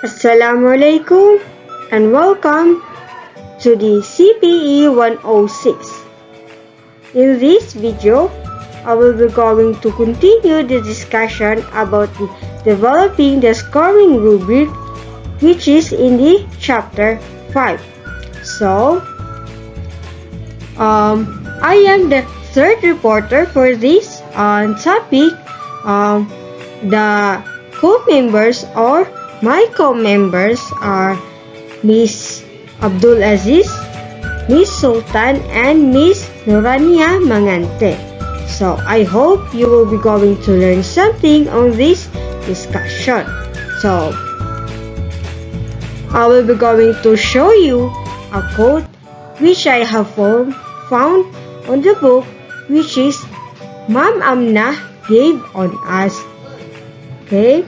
Assalamu Alaykum and welcome to the CPE 106. In this video, I will be going to continue the discussion about developing the scoring rubric, which is in the chapter 5. So, I am the third reporter for this topic. The co-members or my co-members are Miss Abdul Aziz, Miss Sultan, and Miss Norania Mangante. So, I hope you will be going to learn something on this discussion. So, I will be going to show you a quote which I have found on the book, which is Ma'am Amna gave on us. Okay?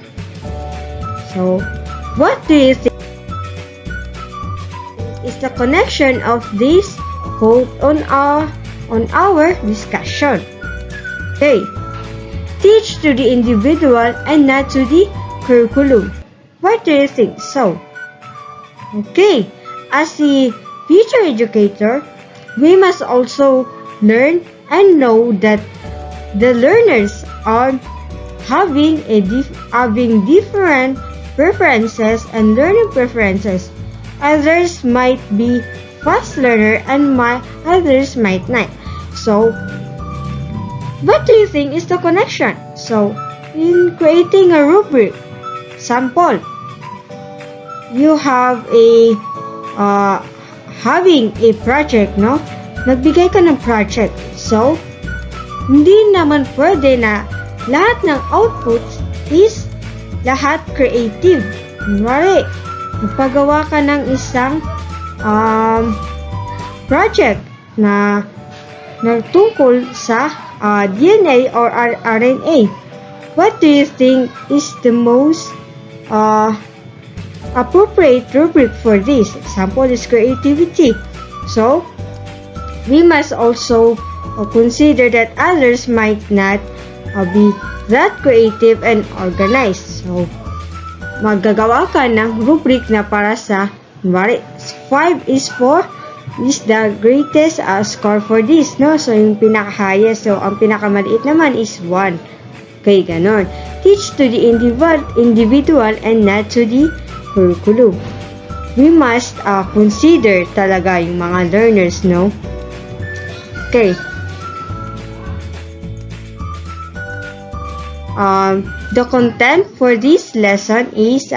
So, what do you think is the connection of this quote on our discussion? Okay. Teach to the individual and not to the curriculum. What do you think so? Okay. As a future educator, we must also learn and know that the learners are having different preferences and learning preferences. Others might be fast learner and others might not. So, what do you think is the connection? So, in creating a rubric, sample, you have having a project, no? Nagbigay ka ng project. So, hindi naman pwede na lahat ng outputs is lahat creative. Kunwari, magpagawa ka ng isang project na tungkol sa DNA or RNA. What do you think is the most appropriate rubric for this? Example is creativity. So, we must also consider that others might not be that creative and organized. So, maggagawa ka ng rubric na para sa, kunwari, 5 is the greatest score for this, no? So, yung pinaka-highest. So, ang pinaka-maliit naman is 1. Okay, ganon. Teach to the individual and not to the curriculum. We must consider talaga yung mga learners, no? Okay. The content for this lesson is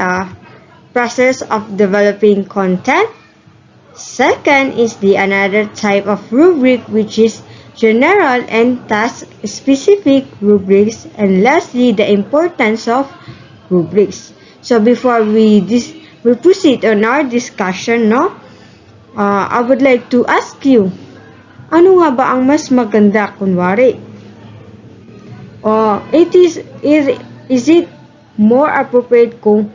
process of developing content. Second is another type of rubric, which is general and task-specific rubrics. And lastly, the importance of rubrics. So before we proceed on our discussion, no, I would like to ask you, ano nga ba ang mas maganda, kunwari? Is it more appropriate kung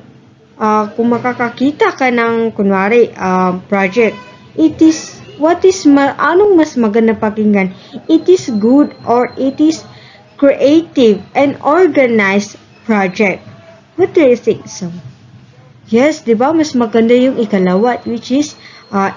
makakakita ka ng kunwari project? Anong mas maganda pakinggan? It is good or it is creative and organized project? What do you think so? Yes, di ba? Mas maganda yung ikalawa, which is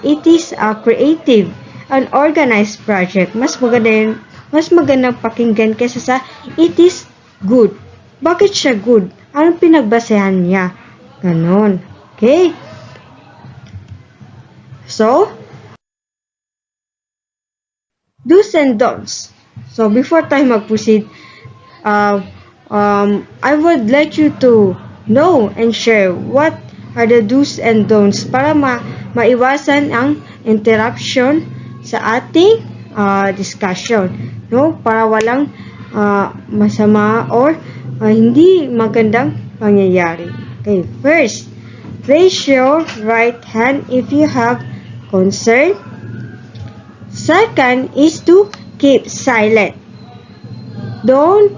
it is a creative and organized project. Mas magandang pakinggan kaysa sa it is good. Bakit siya good? Anong pinagbasehan niya? Ganon. Okay? So, do's and don'ts. So, before tayo mag-proceed, I would like you to know and share what are the do's and don'ts para maiwasan ang interruption sa ating discussion, no? Para walang masama or hindi magandang pangyayari. Okay, first, raise your right hand if you have concern. Second is to keep silent. Don't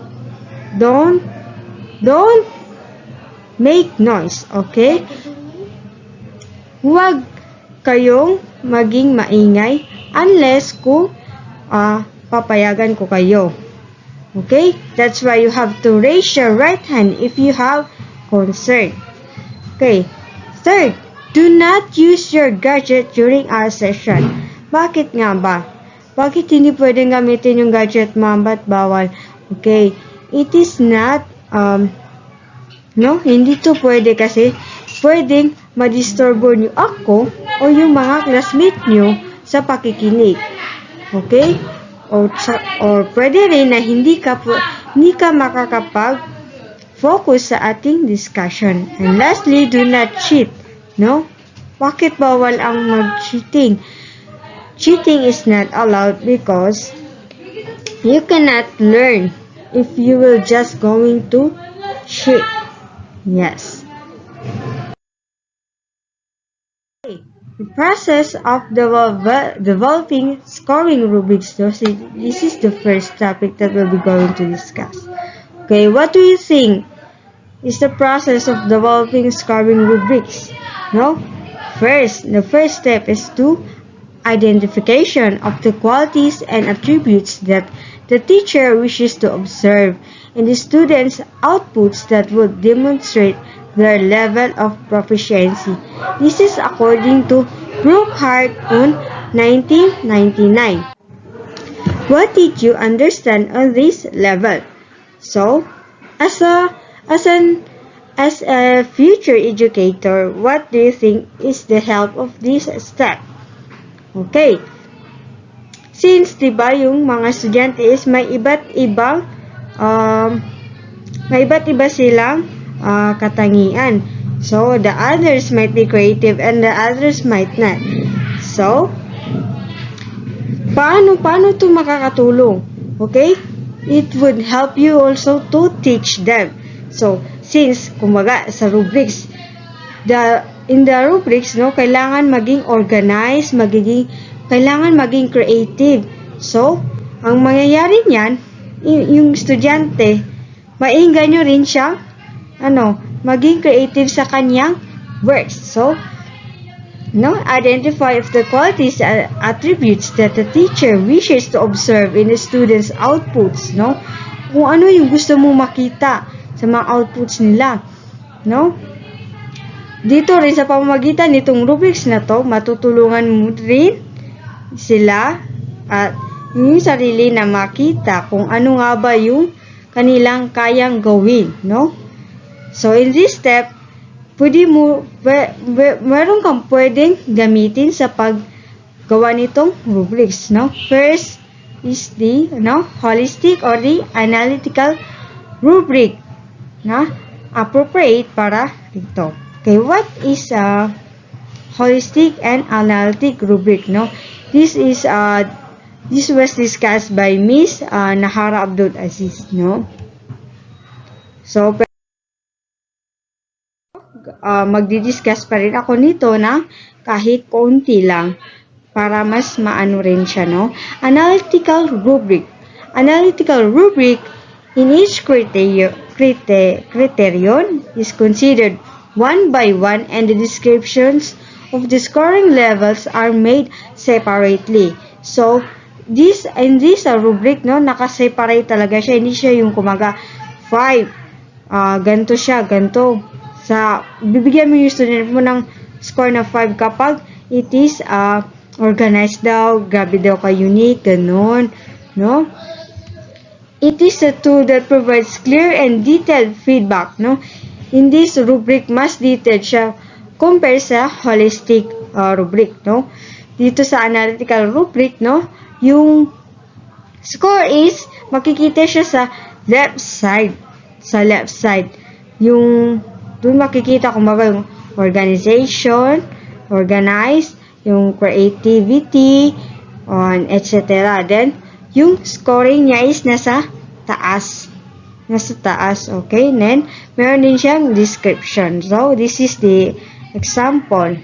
make noise, okay? Huwag kayong maging maingay unless kung papayagan ko kayo. Okay? That's why you have to raise your right hand if you have concern. Okay. Third, do not use your gadget during our session. Bakit nga ba? Bakit hindi pwedeng gamitin yung gadget, ma'am? Ba't bawal? Okay, it is not, hindi to pwede kasi pwedeng madisturbo nyo ako o yung mga classmate nyo sa pakikinig. Okay? Or pwede rin na hindi ka makakapag-focus sa ating discussion. And lastly, do not cheat. No? Bakit bawal ang mag-cheating? Cheating is not allowed because you cannot learn if you will just going to cheat. Yes. The process of developing scoring rubrics. This is the first topic that we'll be going to discuss. Okay, what do you think is the process of developing scoring rubrics? No? The first step is to identification of the qualities and attributes that the teacher wishes to observe in the students' outputs that would demonstrate their level of proficiency. This is according to Brookhart on 1999. What did you understand on this level? So, as a future educator, what do you think is the help of this step? Okay. Since, diba, yung mga estudyante is may iba't iba silang katangian. So, the others might be creative and the others might not. So, paano to makakatulong? Okay? It would help you also to teach them. So, since, kumbaga, sa rubrics, in the rubrics, no, kailangan maging organized, kailangan maging creative. So, ang mangyayari niyan, yung estudyante, mainggan nyo rin siyang, maging creative sa kanyang works. So, identify of the qualities and attributes that the teacher wishes to observe in the students' outputs, no? Kung ano yung gusto mo makita sa mga outputs nila, no? Dito rin sa pamamagitan nitong rubrics na to, matutulungan mo rin sila at yung sarili na makita kung ano nga ba yung kanilang kayang gawin, no? So, in this step, meron kang pwedeng gamitin sa paggawa nitong rubrics, no? First is the, holistic or the analytical rubric, na appropriate para dito. Okay, what is a holistic and analytic rubric, no? This was discussed by Miss Nahara Abdul Aziz, no? So, magdi-discuss pa rin ako nito na kahit konti lang para mas maano rin siya, no? Analytical rubric. Analytical rubric in each criterion is considered one by one and the descriptions of the scoring levels are made separately. So, in this rubric, no, nakaseparate talaga siya. Hindi siya yung kumaga 5. Ganto siya, ganto. Bibigyan mo yung student mo ng score na 5 kapag it is organized daw, grabe daw ka unique, ganon, no? It is a tool that provides clear and detailed feedback, no? In this rubric, mas detailed siya compare sa holistic rubric, no? Dito sa analytical rubric, no, yung score is makikita siya sa left side. Sa left side. Doon makikita kung baga yung organization, organized, yung creativity, etc. Then, yung scoring niya is nasa taas. Nasa taas, okay? Then, meron din siyang description. So, this is the example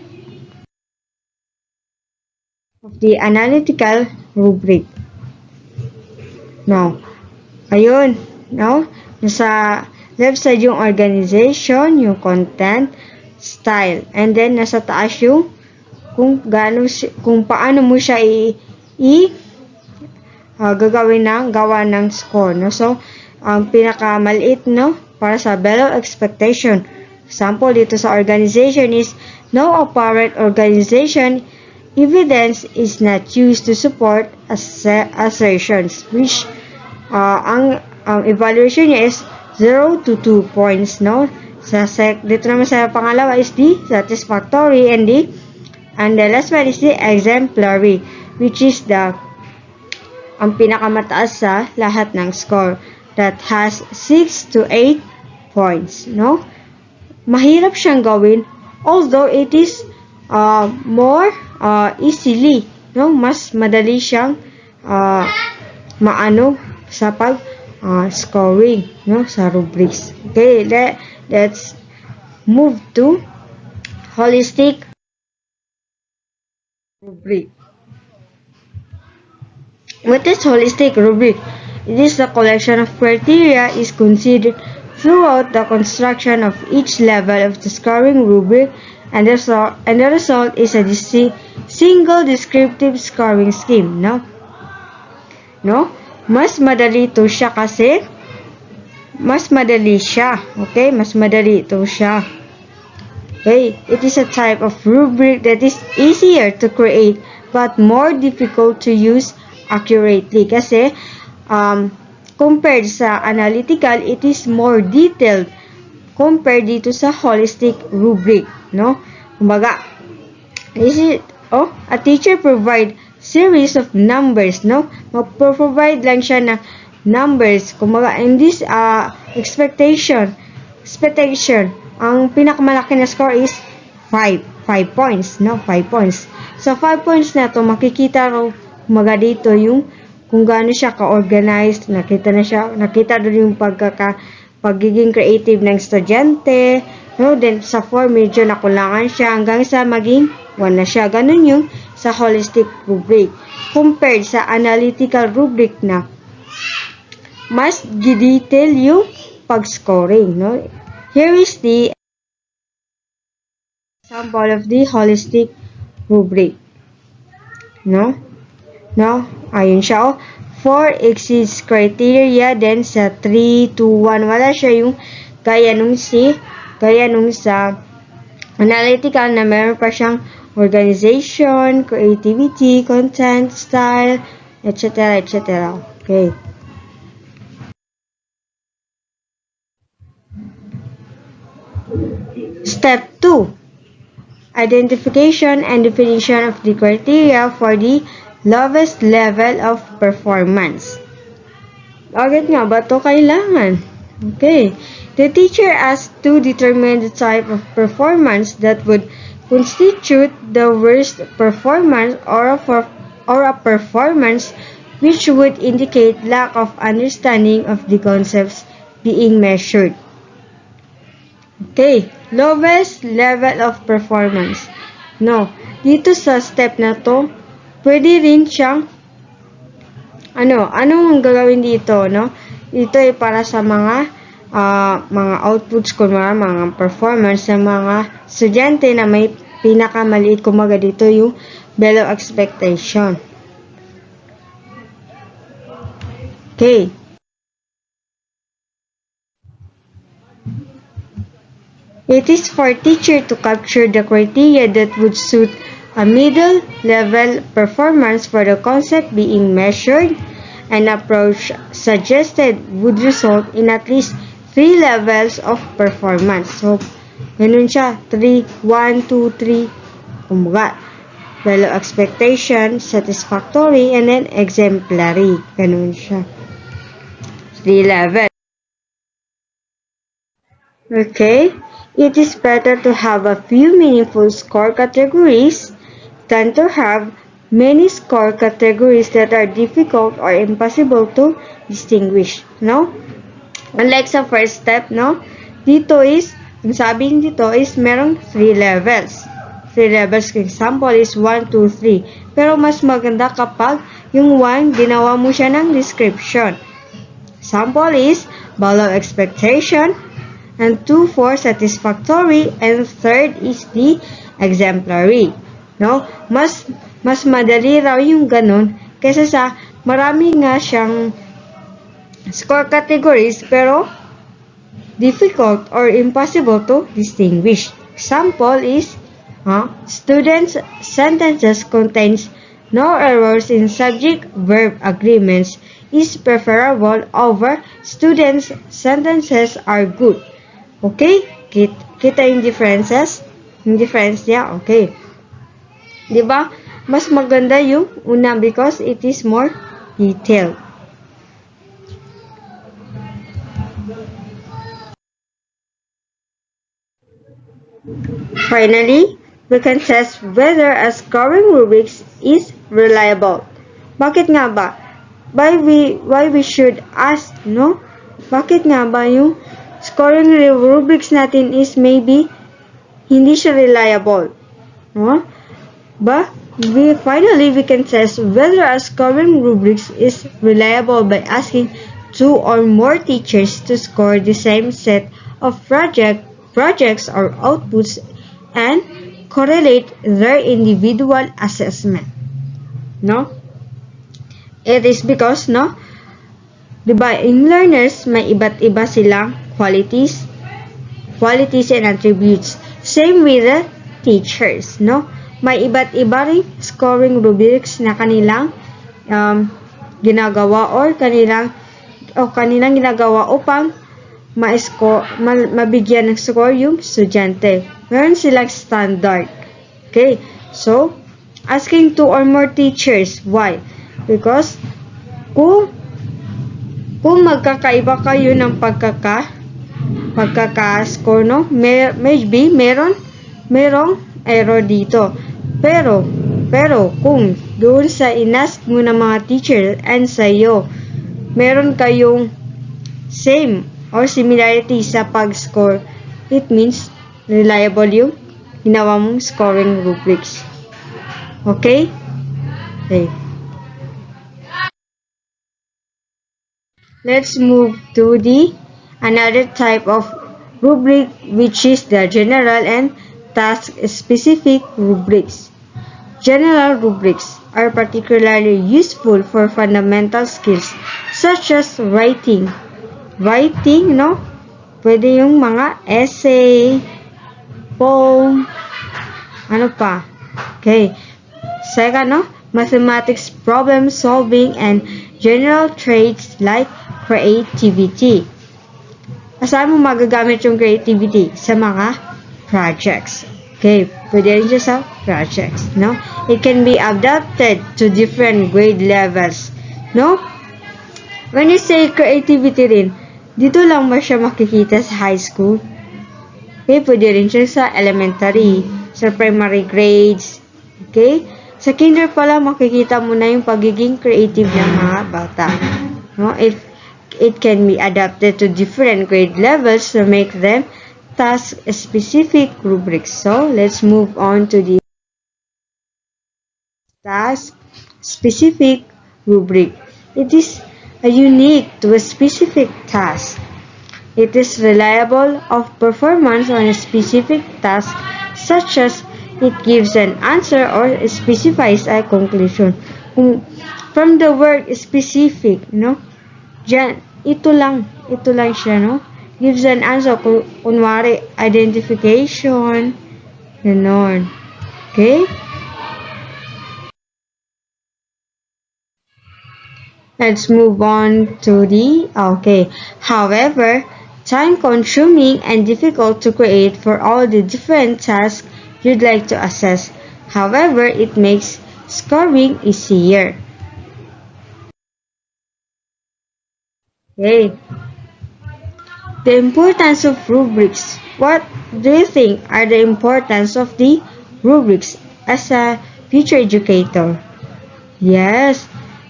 of the analytical rubric. Now, ayun, no? Nasa left side yung organization, yung content, style. And then, nasa taas yung kung paano mo siya gagawin gawa ng score, no? So, ang pinakamaliit, no, para sa below expectation. Example dito sa organization is, no apparent organization evidence is not used to support assertions, which ang evaluation niya is 0 to 2 points, no? Dito naman sa pangalawa is the satisfactory, and the last one is the exemplary, which is ang pinakamataas sa lahat ng score, that has 6 to 8 points, no? Mahirap siyang gawin, although it is more easily, no? Mas madali siyang maano sa scoring, no, sa rubrics. Okay, let's move to holistic rubric. What is holistic rubric? It is the collection of criteria is considered throughout the construction of each level of the scoring rubric, and the result is a single descriptive scoring scheme, no? Mas madali to siya kasi mas madali siya. Okay? Mas madali ito siya. Okay? It is a type of rubric that is easier to create but more difficult to use accurately. Kasi, compared sa analytical, it is more detailed compared dito sa holistic rubric. No? Kumbaga, a teacher provide series of numbers, no? Mag-provide lang siya ng numbers. Kumbaga, in this expectation, ang pinakamalaki na score is 5 points, no? 5 points. So, 5 points na to, makikita ro, kumbaga dito yung kung gaano siya ka-organized, nakita doon yung pagiging creative ng estudyante, no? Then, sa 4, medyo nakulangan siya hanggang sa maging 1 na siya. Ganun yung sa holistic rubric. Compared sa analytical rubric na mas detail yung pag-scoring, no? Here is the example of the holistic rubric. No? Ayun siya, 4 exceeds criteria, then sa 3, 2, 1, wala siya yung gaya nung sa analytical na meron pa siyang organization, creativity, content, style, etc. Okay. Step 2. Identification and definition of the criteria for the lowest level of performance. Bakit nga ba ito kailangan? Okay. The teacher asked to determine the type of performance that would constitute the worst performance or a performance which would indicate lack of understanding of the concepts being measured. Okay, lowest level of performance. No, dito sa step na to, pwede rin siyang anong gagawin dito, no? Ito ay para sa mga outputs ko, mga performance ng mga estudyante na may pinakamaliit, kumaga dito yung below expectation. Okay. It is for teacher to capture the criteria that would suit a middle level performance for the concept being measured. An approach suggested would result in at least 3 levels of performance. So, ganun siya. 3, 1, 2, 3. Kumbaga, below expectation, satisfactory, and then exemplary. Ganun siya. 3 levels. Okay. It is better to have a few meaningful score categories than to have many score categories that are difficult or impossible to distinguish, no? Unlike sa first step, no? Dito is, ang sabi dito is merong 3 levels. 3 levels, example is 1, 2, 3. Pero mas maganda kapag yung 1, ginawa mo siya ng description. Example is below expectation, and 2 for satisfactory, and 3rd is the exemplary. No? Mas madali raw yung ganun kaysa sa marami nga siyang score categories pero difficult or impossible to distinguish. Example is, students' sentences contains no errors in subject-verb agreements is preferable over students' sentences are good. Okay? Kita yung differences? Yung difference niya? Okay. Diba? Mas maganda yung una because it is more detailed. Finally, we can test whether a scoring rubric is reliable. Bakit nga ba? Why we should ask, no? Bakit nga ba yung scoring rubrics natin is maybe hindi siya reliable? No? But finally, we can test whether a scoring rubric is reliable by asking 2 or more teachers to score the same set of projects or outputs and correlate their individual assessment. No? It is because, no? Diba, in learners, may iba't iba silang qualities and attributes. Same with the teachers, no? May iba't iba ring scoring rubrics na kanilang ginagawa or kanilang ginagawa upang mabigyan ng score yung estudyante. Meron silang standard. Okay? So, asking 2 or more teachers. Why? Because, kung magkakaiba kayo ng pagkaka-score, no? Maybe merong error dito. Pero, kung doon sa inask mo ng mga teacher and sa'yo, meron kayong same or similarity sa pag-score, it means reliable yung ginawa mong scoring rubrics. Okay? Okay. Let's move to another type of rubric, which is the general and task-specific rubrics. General rubrics are particularly useful for fundamental skills such as writing. Writing, no? Pwede yung mga essay, poem, ano pa? Okay. Second, no? Mathematics, problem solving, and general traits like creativity. Saan mo magagamit yung creativity? Sa mga projects. Okay, pwede rin siya sa projects, no? It can be adapted to different grade levels, no? When you say creativity rin, dito lang ba siya makikita sa high school? Okay, pwede rin siya sa elementary, sa primary grades, okay? Sa kinder pala, makikita mo na yung pagiging creative ng mga bata, no? It can be adapted to different grade levels to make them task-specific rubrics. So, let's move on to the task-specific rubric. It is unique to a specific task. It is reliable of performance on a specific task, such as it gives an answer or specifies a conclusion. From the word specific, no? Diyan, ito lang siya, no? Gives an answer, kunwari, identification, ganon. Okay? Let's move on to however, time-consuming and difficult to create for all the different tasks you'd like to assess. However, it makes scoring easier. Okay. The importance of rubrics. What do you think are the importance of the rubrics as a future educator? Yes,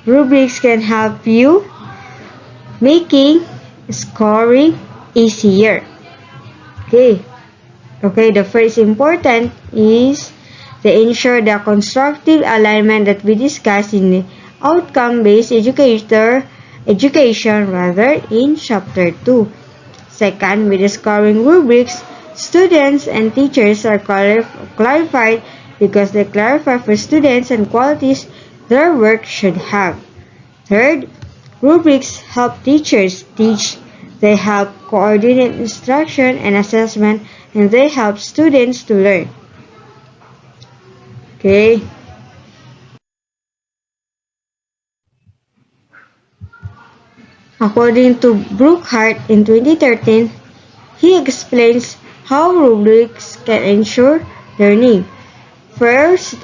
rubrics can help you making scoring easier. Okay, the first important is to ensure the constructive alignment that we discussed in outcome-based education in chapter 2. Second, with the scoring rubrics, students and teachers are clarified because they clarify for students and qualities their work should have. Third, rubrics help teachers teach They help coordinate instruction and assessment, and they help students to learn. Okay. According to Brookhart in 2013, he explains how rubrics can ensure learning. First,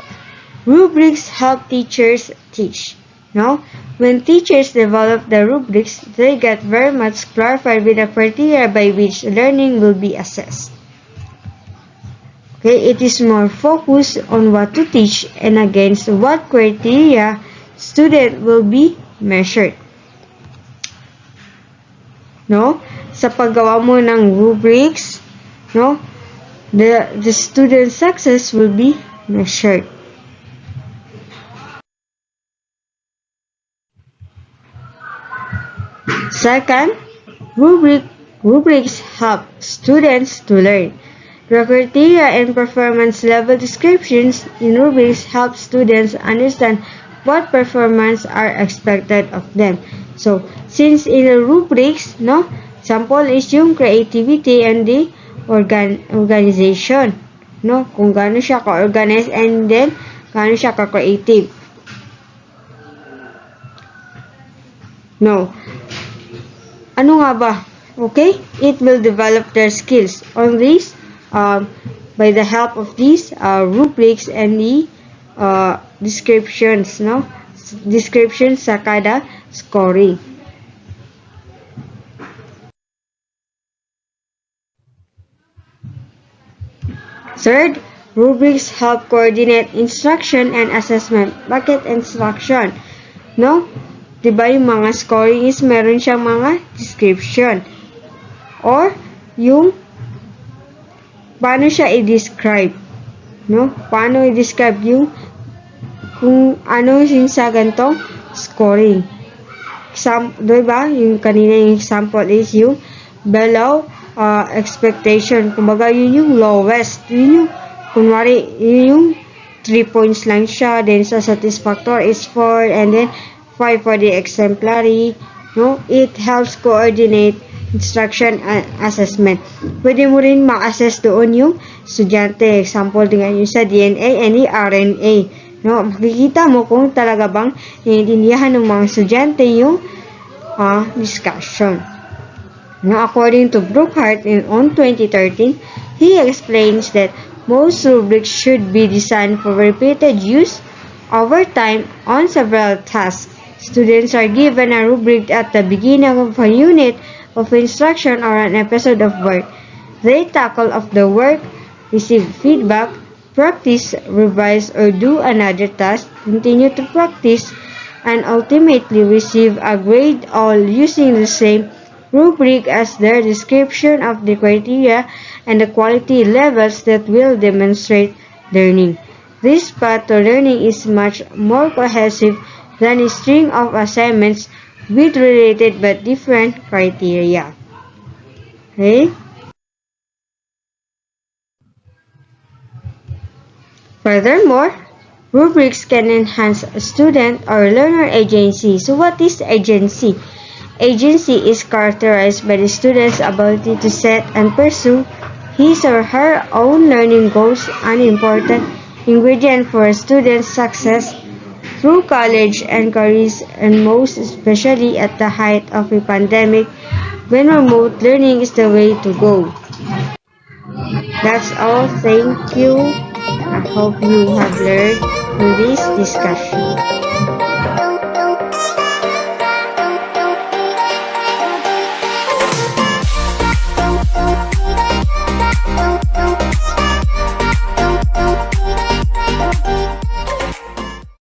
rubrics help teachers teach. Now, when teachers develop the rubrics, they get very much clarified with the criteria by which learning will be assessed. Okay, it is more focused on what to teach and against what criteria student will be measured. No? Sa paggawa mo ng rubrics, no? The student's success will be measured. Second, rubrics help students to learn. The criteria and performance level descriptions in rubrics help students understand what performance are expected of them. So, since in the rubrics, no, sample is yung creativity and the organization, no, kung gaano siya ka-organize and then gaano siya ka-creative. No. Ano nga ba? Okay? It will develop their skills on this by the help of these rubrics and the descriptions, no? Descriptions sa kada scoring. Third, rubrics help coordinate instruction and assessment. Bakit instruction? No? Diba yung mga scoring is meron siyang mga description. Or, yung paano siya i-describe. No? Paano i-describe yung kung ano yung sa ganitong scoring. Diba? Yung kanina yung example is yung below expectation. Kumbaga, yun yung lowest. Yun yung, kunwari, yun yung 3 points lang siya. Then, sa satisfactory is 4. And then, 5 for the exemplary. No? It helps coordinate instruction and assessment. Pwede mo rin ma-assess doon yung estudyante. Example, tingnan nyo sa DNA and RNA. No, makikita mo kung talaga bang naiintindihan ng mga estudyante yung discussion. Now, according to Brookhart on 2013, he explains that most rubrics should be designed for repeated use over time on several tasks. Students are given a rubric at the beginning of a unit of instruction or an episode of work. They tackle of the work, receive feedback, practice, revise, or do another task, continue to practice, and ultimately receive a grade, all using the same rubric as their description of the criteria and the quality levels that will demonstrate learning. This path to learning is much more cohesive than a string of assignments with related but different criteria. Okay? Furthermore, rubrics can enhance a student or learner agency. So what is agency? Agency is characterized by the student's ability to set and pursue his or her own learning goals, an important ingredient for a student's success through college and careers, and most especially at the height of a pandemic when remote learning is the way to go. That's all. Thank you. I hope you have learned in this discussion.